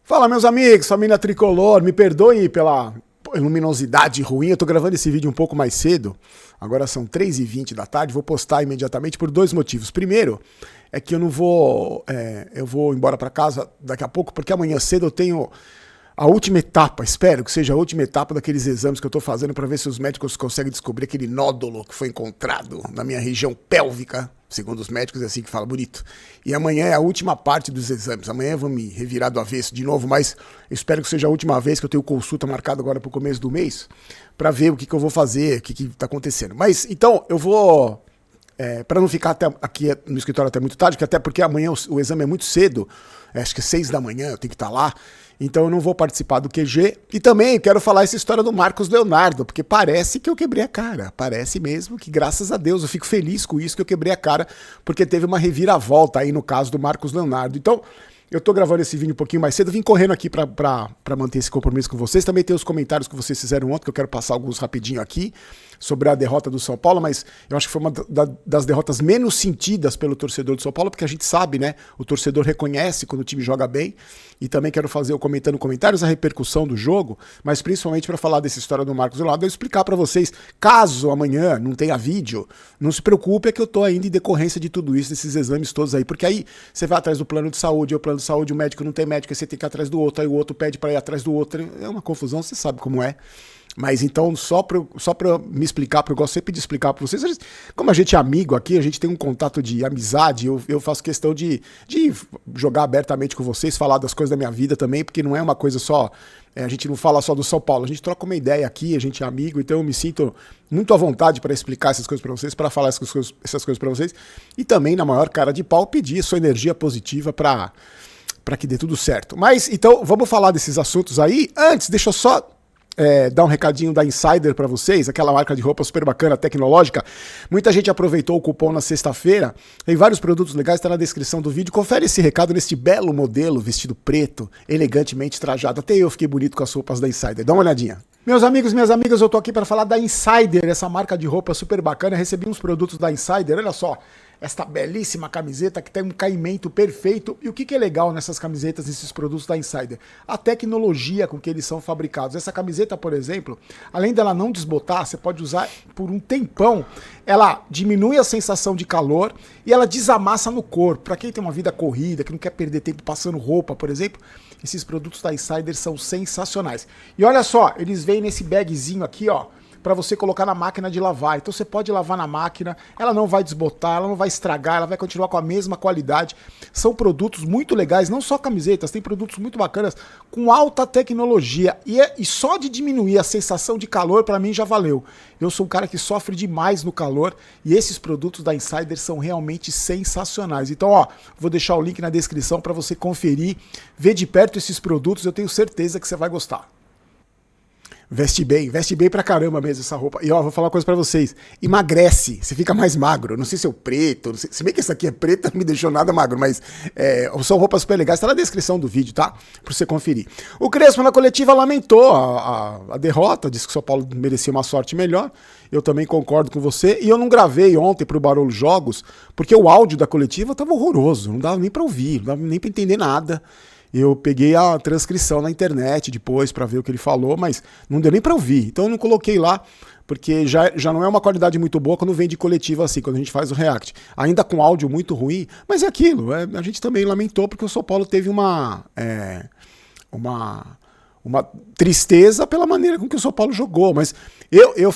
Fala, meus amigos, família tricolor, me perdoe pela luminosidade ruim, eu tô gravando esse vídeo um pouco mais cedo, agora são 3h20 da tarde, vou postar imediatamente por dois motivos. Primeiro, é que eu não vou, eu vou embora para casa daqui a pouco, porque amanhã cedo eu tenho a última etapa, espero que seja a última etapa daqueles exames que eu tô fazendo para ver se os médicos conseguem descobrir aquele nódulo que foi encontrado na minha região pélvica, segundo os médicos é assim que fala, bonito. E amanhã é a última parte dos exames, amanhã eu vou me revirar do avesso de novo, mas eu espero que seja a última vez que eu tenho consulta marcada agora pro começo do mês, para ver o que eu vou fazer, o que tá acontecendo. Mas, então, eu vou... para não ficar aqui no escritório até muito tarde, que até porque amanhã o exame é muito cedo, acho que é 6 da manhã, eu tenho que estar lá, então eu não vou participar do QG. E também quero falar essa história do Marcos Leonardo, porque parece que eu quebrei a cara, parece mesmo que, graças a Deus, eu fico feliz com isso, que eu quebrei a cara, porque teve uma reviravolta aí no caso do Marcos Leonardo. Então, eu tô gravando esse vídeo um pouquinho mais cedo, vim correndo aqui pra manter esse compromisso com vocês. Também tem os comentários que vocês fizeram ontem, que eu quero passar alguns rapidinho aqui, sobre a derrota do São Paulo, mas eu acho que foi uma das derrotas menos sentidas pelo torcedor do São Paulo, porque a gente sabe, né, o torcedor reconhece quando o time joga bem, e também quero fazer eu comentando comentários a repercussão do jogo, mas principalmente para falar dessa história do Marcos Leonardo, eu explicar para vocês, caso amanhã não tenha vídeo, não se preocupe, é que eu tô ainda em decorrência de tudo isso, desses exames todos aí, porque aí você vai atrás do plano de saúde, o plano de saúde, o médico não tem médico, aí você tem que ir atrás do outro, aí o outro pede para ir atrás do outro, é uma confusão, você sabe como é. Mas então, só pra me explicar, porque eu gosto sempre de explicar pra vocês, como a gente é amigo aqui, a gente tem um contato de amizade, eu faço questão de jogar abertamente com vocês, falar das coisas da minha vida também, porque não é uma coisa só, a gente não fala só do São Paulo, a gente troca uma ideia aqui, a gente é amigo, então eu me sinto muito à vontade para explicar essas coisas pra vocês, para falar essas coisas pra vocês, e também, na maior cara de pau, pedir sua energia positiva para que dê tudo certo. Mas, então, vamos falar desses assuntos aí. Antes, deixa eu só dar um recadinho da Insider para vocês, aquela marca de roupa super bacana, tecnológica. Muita gente aproveitou o cupom na sexta-feira, tem vários produtos legais, está na descrição do vídeo. Confere esse recado neste belo modelo, vestido preto, elegantemente trajado. Até eu fiquei bonito com as roupas da Insider, dá uma olhadinha. Meus amigos, minhas amigas, eu tô aqui para falar da Insider, essa marca de roupa super bacana. Eu recebi uns produtos da Insider, olha só. Esta belíssima camiseta que tem um caimento perfeito. E o que é legal nessas camisetas, nesses produtos da Insider? A tecnologia com que eles são fabricados. Essa camiseta, por exemplo, além dela não desbotar, você pode usar por um tempão. Ela diminui a sensação de calor e ela desamassa no corpo. Para quem tem uma vida corrida, que não quer perder tempo passando roupa, por exemplo, esses produtos da Insider são sensacionais. E olha só, eles vêm nesse bagzinho aqui, ó, para você colocar na máquina de lavar. Então você pode lavar na máquina, ela não vai desbotar, ela não vai estragar, ela vai continuar com a mesma qualidade. São produtos muito legais, não só camisetas, tem produtos muito bacanas com alta tecnologia. E só de diminuir a sensação de calor, para mim já valeu. Eu sou um cara que sofre demais no calor e esses produtos da Insider são realmente sensacionais. Então, ó, vou deixar o link na descrição para você conferir, ver de perto esses produtos, eu tenho certeza que você vai gostar. Veste bem pra caramba mesmo essa roupa. E ó, vou falar uma coisa pra vocês. Emagrece, você fica mais magro. Não sei se é o preto, não sei, se bem que esse aqui é preto, não me deixou nada magro, mas são roupas super legais. Tá na descrição do vídeo, tá? Pra você conferir. O Crespo na coletiva lamentou a derrota, disse que o São Paulo merecia uma sorte melhor. Eu também concordo com você. E eu não gravei ontem pro Barolo Jogos, porque o áudio da coletiva tava horroroso. Não dava nem pra ouvir, não dava nem pra entender nada. Eu peguei a transcrição na internet depois para ver o que ele falou, mas não deu nem para ouvir. Então eu não coloquei lá, porque já não é uma qualidade muito boa quando vem de coletiva assim, quando a gente faz o react. Ainda com áudio muito ruim, mas é aquilo. A gente também lamentou porque o São Paulo teve uma tristeza pela maneira com que o São Paulo jogou, mas eu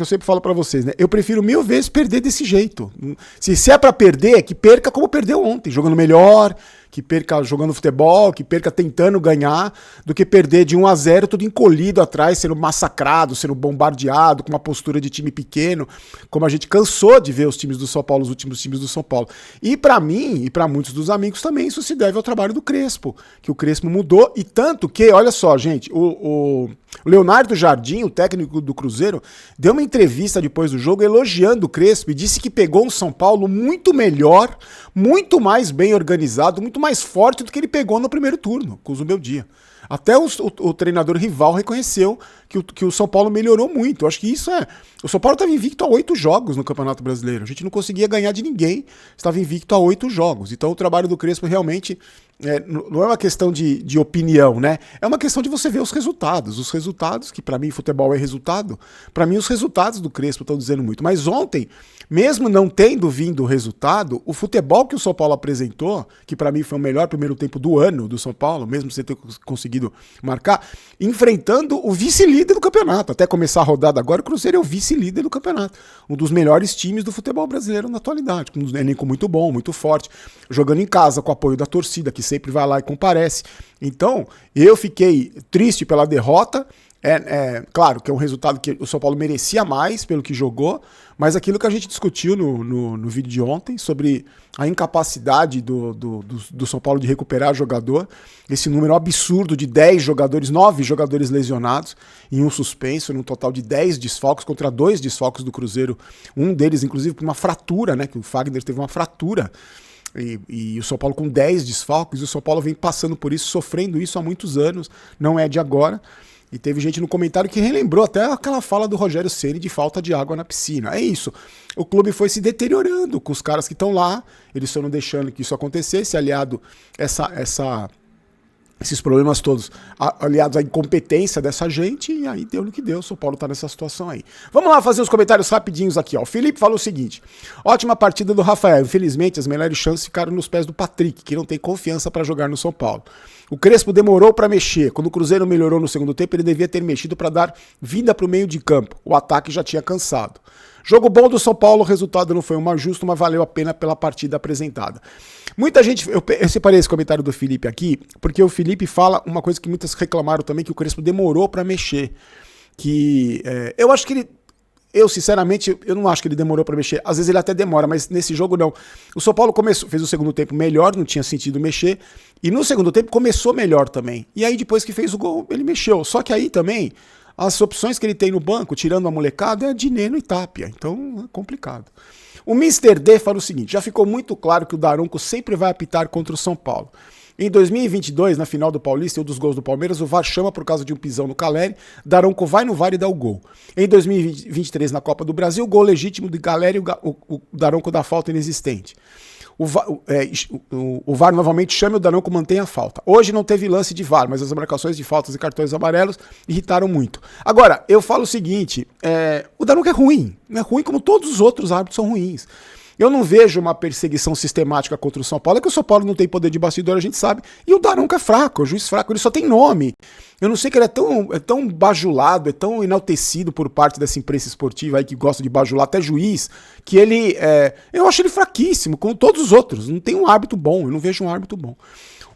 sempre falo pra vocês, né? Eu prefiro 1000 vezes perder desse jeito. Se é pra perder, que perca como perdeu ontem, jogando melhor, que perca jogando futebol, que perca tentando ganhar, do que perder de 1-0 tudo encolhido atrás, sendo massacrado, sendo bombardeado, com uma postura de time pequeno, como a gente cansou de ver os times do São Paulo, os últimos times do São Paulo. E pra mim, e pra muitos dos amigos também, isso se deve ao trabalho do Crespo, que o Crespo mudou, e tanto que, olha só, gente, o Leonardo Jardim, o técnico do Cruzeiro, deu uma entrevista depois do jogo elogiando o Crespo e disse que pegou um São Paulo muito melhor, muito mais bem organizado, muito mais forte do que ele pegou no primeiro turno, com o Zumbi Dia. Até o treinador rival reconheceu que o São Paulo melhorou muito. Eu acho que isso é... O São Paulo estava invicto a 8 jogos no Campeonato Brasileiro. A gente não conseguia ganhar de ninguém, estava invicto a 8 jogos. Então o trabalho do Crespo realmente não é uma questão de opinião, né? É uma questão de você ver os resultados. Os resultados, que para mim futebol é resultado, para mim os resultados do Crespo estão dizendo muito. Mas ontem, mesmo não tendo vindo o resultado, o futebol que o São Paulo apresentou, que para mim foi o melhor primeiro tempo do ano do São Paulo, mesmo sem ter conseguido marcar, enfrentando o vice-líder do campeonato. Até começar a rodada agora, o Cruzeiro é o vice-líder do campeonato. Um dos melhores times do futebol brasileiro na atualidade, com um elenco muito bom, muito forte, jogando em casa com o apoio da torcida, que sempre vai lá e comparece. Então, eu fiquei triste pela derrota. Claro que é um resultado que o São Paulo merecia mais pelo que jogou, mas aquilo que a gente discutiu no vídeo de ontem sobre a incapacidade do São Paulo de recuperar jogador, esse número absurdo de 10 jogadores, 9 jogadores lesionados e um suspenso, num total de 10 desfalques contra 2 desfalques do Cruzeiro, um deles inclusive por uma fratura, né, que o Fagner teve uma fratura. E o São Paulo com 10 desfalques, e o São Paulo vem passando por isso, sofrendo isso há muitos anos, não é de agora. E teve gente no comentário que relembrou até aquela fala do Rogério Ceni de falta de água na piscina. É isso. O clube foi se deteriorando com os caras que estão lá, eles estão não deixando que isso acontecesse, aliado esses problemas todos, aliados à incompetência dessa gente, e aí deu no que deu, o São Paulo tá nessa situação aí. Vamos lá fazer os comentários rapidinhos aqui, ó. O Felipe falou o seguinte: ótima partida do Rafael, infelizmente as melhores chances ficaram nos pés do Patrick, que não tem confiança para jogar no São Paulo. O Crespo demorou para mexer, quando o Cruzeiro melhorou no segundo tempo, ele devia ter mexido para dar vida para o meio de campo, o ataque já tinha cansado. Jogo bom do São Paulo, o resultado não foi um justo, mas valeu a pena pela partida apresentada. Muita gente, eu separei esse comentário do Felipe aqui, porque o Felipe fala uma coisa que muitas reclamaram também, que o Crespo demorou para mexer. Eu acho que sinceramente, eu não acho que ele demorou para mexer. Às vezes ele até demora, mas nesse jogo não. O São Paulo fez o segundo tempo melhor, não tinha sentido mexer, e no segundo tempo começou melhor também. E aí depois que fez o gol, ele mexeu. Só que aí também, as opções que ele tem no banco, tirando a molecada, é Dineno e Tapia. Então é complicado. O Mr. D fala o seguinte: já ficou muito claro que o Daronco sempre vai apitar contra o São Paulo. Em 2022, na final do Paulista e um dos gols do Palmeiras, o VAR chama por causa de um pisão no Caleri, Daronco vai no VAR e dá o gol. Em 2023, na Copa do Brasil, gol legítimo de Caleri, o Daronco dá falta inexistente. O VAR novamente chama e o Daronco mantém a falta. Hoje não teve lance de VAR, mas as marcações de faltas e cartões amarelos irritaram muito. Agora, eu falo o seguinte, o Daronco é ruim como todos os outros árbitros são ruins. Eu não vejo uma perseguição sistemática contra o São Paulo. É que o São Paulo não tem poder de bastidor, a gente sabe. E o Daronco é fraco, é um juiz fraco, ele só tem nome. Eu não sei que ele é tão bajulado, é tão enaltecido por parte dessa imprensa esportiva aí que gosta de bajular, até juiz, que eu acho ele fraquíssimo, como todos os outros. Não tem um árbitro bom, eu não vejo um árbitro bom.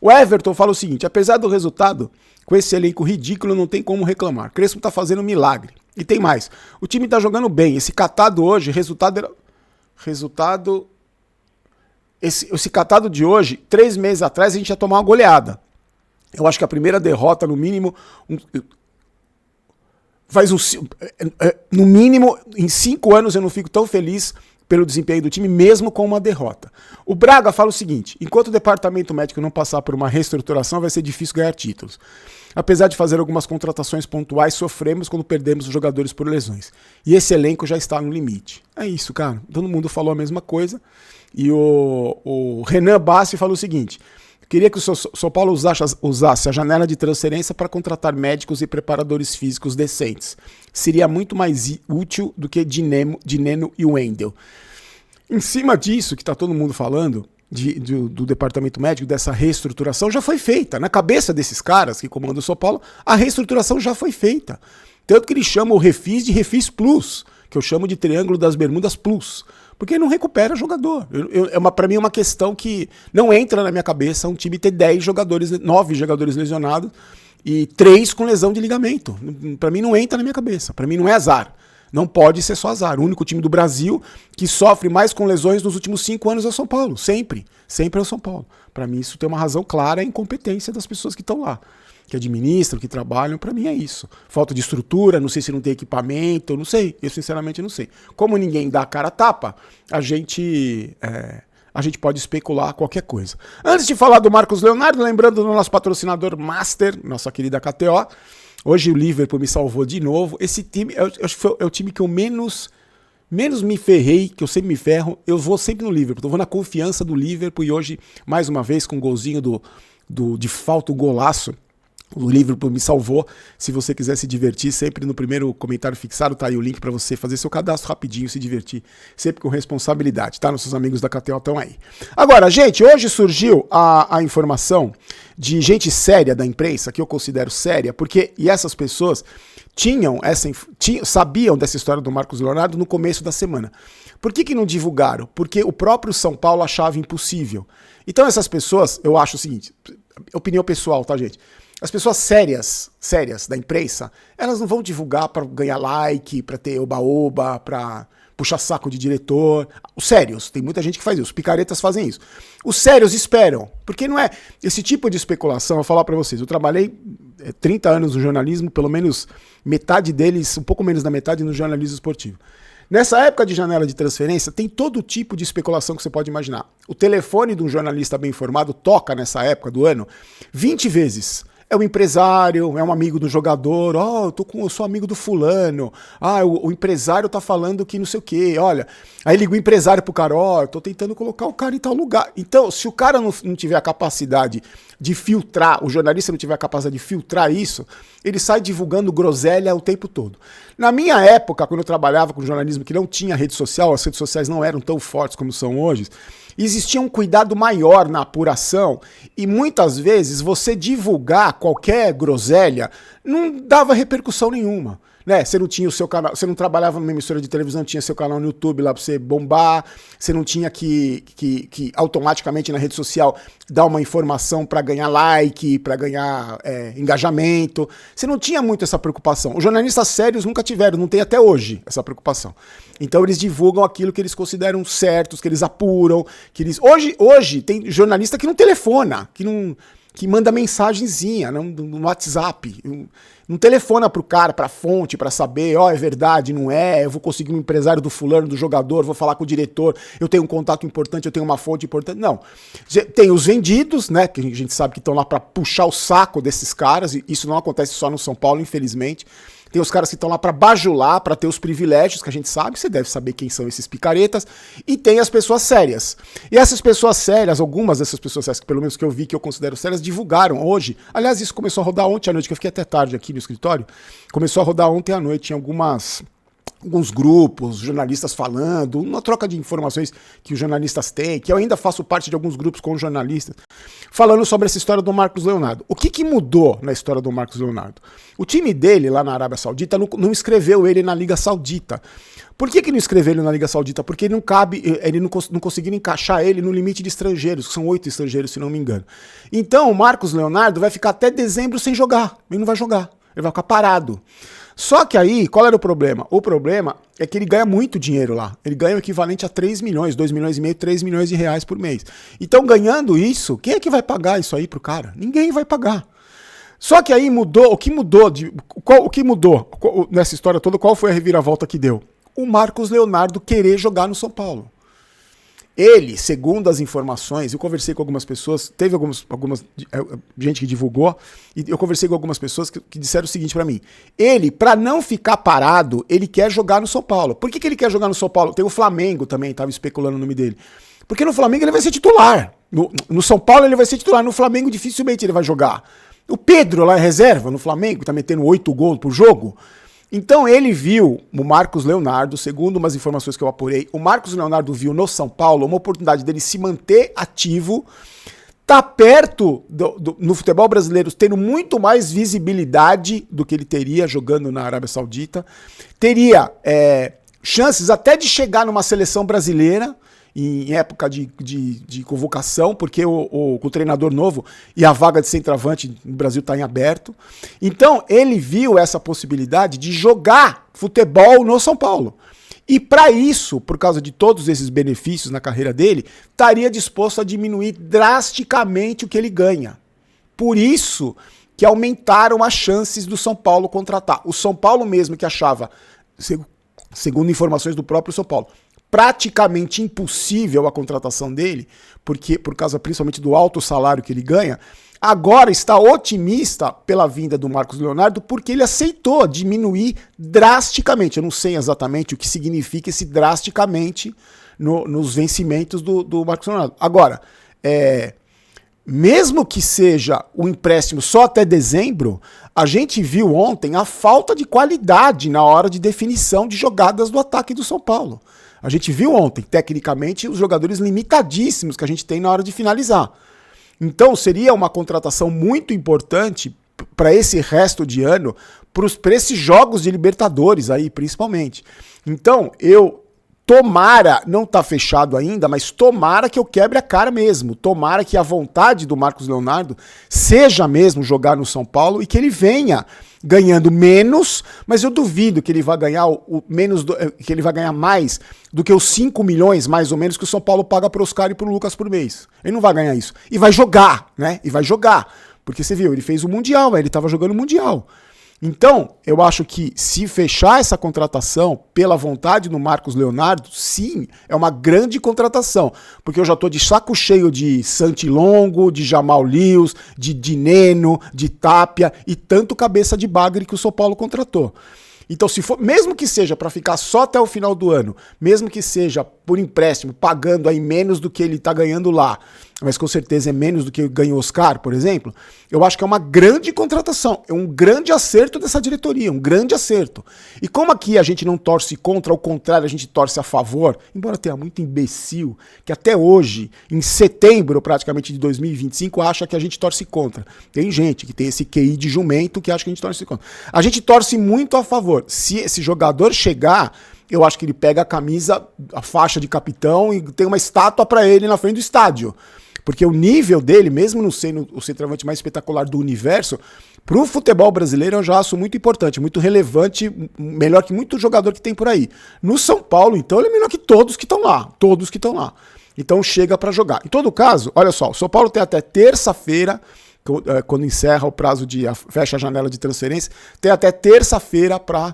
O Everton fala o seguinte: apesar do resultado, com esse elenco ridículo, não tem como reclamar. Crespo tá fazendo um milagre. E tem mais, o time tá jogando bem. Esse catado hoje, esse catado de hoje, 3 meses atrás, a gente ia tomar uma goleada. Eu acho que a primeira derrota, no mínimo, no mínimo, em 5 anos eu não fico tão feliz pelo desempenho do time, mesmo com uma derrota. O Braga fala o seguinte: enquanto o departamento médico não passar por uma reestruturação, vai ser difícil ganhar títulos. Apesar de fazer algumas contratações pontuais, sofremos quando perdemos os jogadores por lesões. E esse elenco já está no limite. É isso, cara. Todo mundo falou a mesma coisa. E o Renan Bassi falou o seguinte: queria que o São Paulo usasse a janela de transferência para contratar médicos e preparadores físicos decentes. Seria muito mais útil do que Dineno e Wendel. Em cima disso que está todo mundo falando, do departamento médico, dessa reestruturação, já foi feita. Na cabeça desses caras que comandam o São Paulo, a reestruturação já foi feita. Tanto que eles chamam o Refis de Refis Plus, que eu chamo de Triângulo das Bermudas Plus, porque não recupera jogador. Para mim é uma questão que não entra na minha cabeça um time ter 9 jogadores lesionados e 3 com lesão de ligamento. Para mim não entra na minha cabeça. Para mim não é azar. Não pode ser só azar. O único time do Brasil que sofre mais com lesões nos últimos 5 anos é o São Paulo. Sempre. Sempre é o São Paulo. Para mim isso tem uma razão clara, a incompetência das pessoas que estão lá, que administram, que trabalham. Para mim é isso. Falta de estrutura, não sei se não tem equipamento, eu não sei. Eu sinceramente não sei. Como ninguém dá a cara a tapa, a gente a gente pode especular qualquer coisa. Antes de falar do Marcos Leonardo, lembrando do nosso patrocinador Master, nossa querida KTO, hoje o Liverpool me salvou de novo. Esse time, é o time que eu menos me ferrei, que eu sempre me ferro. Eu vou sempre no Liverpool, eu vou na confiança do Liverpool e hoje, mais uma vez, com um golzinho de falta, um golaço, o Liverpool me salvou. Se você quiser se divertir, sempre no primeiro comentário fixado tá aí o link para você fazer seu cadastro rapidinho, se divertir, sempre com responsabilidade, tá? Nossos amigos da KTO estão aí. Agora, gente, hoje surgiu a informação de gente séria da imprensa, que eu considero séria, e essas pessoas sabiam dessa história do Marcos Leonardo no começo da semana. Por que não divulgaram? Porque o próprio São Paulo achava impossível. Então essas pessoas, eu acho o seguinte, opinião pessoal, tá, gente? As pessoas sérias da imprensa, elas não vão divulgar para ganhar like, para ter oba-oba, para puxar saco de diretor. Os sérios, tem muita gente que faz isso, os picaretas fazem isso. Os sérios esperam, porque não é esse tipo de especulação. Eu vou falar para vocês, eu trabalhei 30 anos no jornalismo, pelo menos metade deles, um pouco menos da metade no jornalismo esportivo. Nessa época de janela de transferência, tem todo tipo de especulação que você pode imaginar. O telefone de um jornalista bem informado toca nessa época do ano 20 vezes. É um empresário, é um amigo do jogador, eu sou amigo do fulano, o empresário tá falando que não sei o quê, olha, aí liga o empresário pro cara, eu tô tentando colocar o cara em tal lugar. Então, se o cara não tiver a capacidade de filtrar, o jornalista não tiver a capacidade de filtrar isso, ele sai divulgando groselha o tempo todo. Na minha época, quando eu trabalhava com jornalismo que não tinha rede social, as redes sociais não eram tão fortes como são hoje, existia um cuidado maior na apuração e muitas vezes você divulgar qualquer groselha não dava repercussão nenhuma. Né? Você não tinha o seu canal, você não trabalhava numa emissora de televisão, tinha seu canal no YouTube lá pra você bombar, você não tinha que automaticamente na rede social dar uma informação para ganhar like, para ganhar engajamento. Você não tinha muito essa preocupação. Os jornalistas sérios nunca tiveram, não tem até hoje essa preocupação. Então eles divulgam aquilo que eles consideram certos, que eles apuram, que eles... Hoje tem jornalista que não telefona, que manda mensagenzinha no WhatsApp, não telefona pro cara, pra fonte, pra saber, é verdade, não é, eu vou conseguir um empresário do fulano, do jogador, vou falar com o diretor, eu tenho um contato importante, eu tenho uma fonte importante. Não. Tem os vendidos, né, que a gente sabe que estão lá pra puxar o saco desses caras, e isso não acontece só no São Paulo, infelizmente. Tem os caras que estão lá para bajular, para ter os privilégios, que a gente sabe, você deve saber quem são esses picaretas, e tem as pessoas sérias. E essas pessoas sérias, algumas dessas pessoas sérias, que pelo menos que eu vi, que eu considero sérias, divulgaram hoje. Aliás, isso começou a rodar ontem à noite, que eu fiquei até tarde aqui no escritório. Começou a rodar ontem à noite, tinha alguns grupos, jornalistas falando, uma troca de informações que os jornalistas têm, que eu ainda faço parte de alguns grupos com jornalistas, falando sobre essa história do Marcos Leonardo. O que mudou na história do Marcos Leonardo? O time dele lá na Arábia Saudita não inscreveu ele na Liga Saudita. Por que não inscreveu ele na Liga Saudita? Porque ele não conseguiram encaixar ele no limite de estrangeiros, que são 8 estrangeiros, se não me engano. Então o Marcos Leonardo vai ficar até dezembro sem jogar, ele não vai jogar, ele vai ficar parado. Só que aí, qual era o problema? O problema é que ele ganha muito dinheiro lá. Ele ganha o equivalente a 3 milhões, 2 milhões e meio, 3 milhões de reais por mês. Então, ganhando isso, quem é que vai pagar isso aí pro cara? Ninguém vai pagar. Só que aí mudou, o que mudou nessa história toda, qual foi a reviravolta que deu? O Marcos Leonardo querer jogar no São Paulo. Ele, segundo as informações, eu conversei com algumas pessoas, teve algumas gente que divulgou, e eu conversei com algumas pessoas que disseram o seguinte pra mim: ele, pra não ficar parado, ele quer jogar no São Paulo. Por que ele quer jogar no São Paulo? Tem o Flamengo também, tava especulando o nome dele. Porque no Flamengo ele vai ser titular. No São Paulo ele vai ser titular, no Flamengo dificilmente ele vai jogar. O Pedro lá é reserva no Flamengo, tá metendo 8 gols por jogo. Então ele viu o Marcos Leonardo, segundo umas informações que eu apurei, o Marcos Leonardo viu no São Paulo uma oportunidade dele se manter ativo, tá perto no futebol brasileiro, tendo muito mais visibilidade do que ele teria jogando na Arábia Saudita, teria chances até de chegar numa seleção brasileira, em época de convocação, porque o treinador novo e a vaga de centroavante no Brasil está em aberto. Então, ele viu essa possibilidade de jogar futebol no São Paulo. E para isso, por causa de todos esses benefícios na carreira dele, estaria disposto a diminuir drasticamente o que ele ganha. Por isso que aumentaram as chances do São Paulo contratar. O São Paulo mesmo que achava, segundo informações do próprio São Paulo, praticamente impossível a contratação dele, porque por causa principalmente do alto salário que ele ganha, agora está otimista pela vinda do Marcos Leonardo porque ele aceitou diminuir drasticamente. Eu não sei exatamente o que significa esse drasticamente nos vencimentos do Marcos Leonardo. Agora, mesmo que seja o empréstimo só até dezembro, a gente viu ontem a falta de qualidade na hora de definição de jogadas do ataque do São Paulo. A gente viu ontem, tecnicamente, os jogadores limitadíssimos que a gente tem na hora de finalizar. Então, seria uma contratação muito importante para esse resto de ano, para esses jogos de Libertadores aí, principalmente. Então, tomara, não está fechado ainda, mas tomara que eu quebre a cara mesmo. Tomara que a vontade do Marcos Leonardo seja mesmo jogar no São Paulo e que ele venha ganhando menos, mas eu duvido que ele vai ganhar que ele vai ganhar mais do que os 5 milhões, mais ou menos, que o São Paulo paga para o Oscar e para o Lucas por mês. Ele não vai ganhar isso. E vai jogar, né? E vai jogar. Porque você viu, ele fez o Mundial, ele estava jogando o Mundial. Então, eu acho que se fechar essa contratação pela vontade do Marcos Leonardo, sim, é uma grande contratação, porque eu já estou de saco cheio de Santilongo, de Jamal Lewis, de Dineno, de Tapia e tanto cabeça de bagre que o São Paulo contratou. Então, se for, mesmo que seja para ficar só até o final do ano, mesmo que seja por empréstimo, pagando aí menos do que ele está ganhando lá, mas com certeza é menos do que ganha o Oscar, por exemplo, eu acho que é uma grande contratação, é um grande acerto dessa diretoria, um grande acerto. E como aqui a gente não torce contra, ao contrário, a gente torce a favor, embora tenha muito imbecil que até hoje, em setembro praticamente de 2025, acha que a gente torce contra. Tem gente que tem esse QI de jumento que acha que a gente torce contra. A gente torce muito a favor. Se esse jogador chegar, eu acho que ele pega a camisa, a faixa de capitão e tem uma estátua para ele na frente do estádio. Porque o nível dele, mesmo não sendo o centroavante mais espetacular do universo, pro futebol brasileiro eu já acho muito importante, muito relevante, melhor que muito jogador que tem por aí. No São Paulo, então, ele é melhor que todos que estão lá. Todos que estão lá. Então chega para jogar. Em todo caso, olha só, o São Paulo tem até terça-feira, quando encerra o prazo fecha a janela de transferência, tem até terça-feira para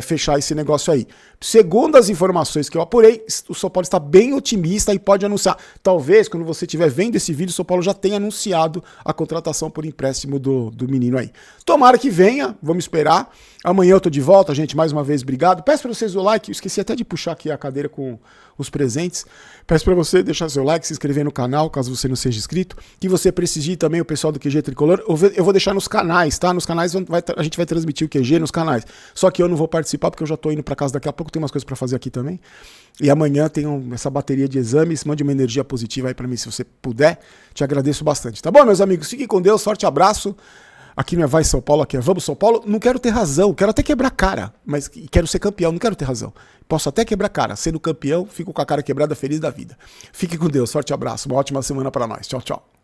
fechar esse negócio aí. Segundo as informações que eu apurei, o São Paulo está bem otimista e pode anunciar. Talvez, quando você estiver vendo esse vídeo, o São Paulo já tenha anunciado a contratação por empréstimo do menino aí. Tomara que venha, vamos esperar. Amanhã eu tô de volta, gente, mais uma vez, obrigado. Peço para vocês o like, eu esqueci até de puxar aqui a cadeira com os presentes. Peço para você deixar seu like, se inscrever no canal, caso você não seja inscrito. Que você prestigie também o pessoal do QG Tricolor. Eu vou deixar nos canais, tá? Nos canais a gente vai transmitir o QG nos canais. Só que eu não vou participar porque eu já tô indo para casa daqui a pouco, tem umas coisas para fazer aqui também. E amanhã tem essa bateria de exames, mande uma energia positiva aí para mim se você puder. Te agradeço bastante. Tá bom, meus amigos? Fiquem com Deus, forte abraço. Aqui não é Vai São Paulo, aqui é Vamos São Paulo. Não quero ter razão, quero até quebrar cara, mas quero ser campeão, não quero ter razão. Posso até quebrar cara, sendo campeão, fico com a cara quebrada, feliz da vida. Fique com Deus, forte abraço, uma ótima semana para nós. Tchau, tchau.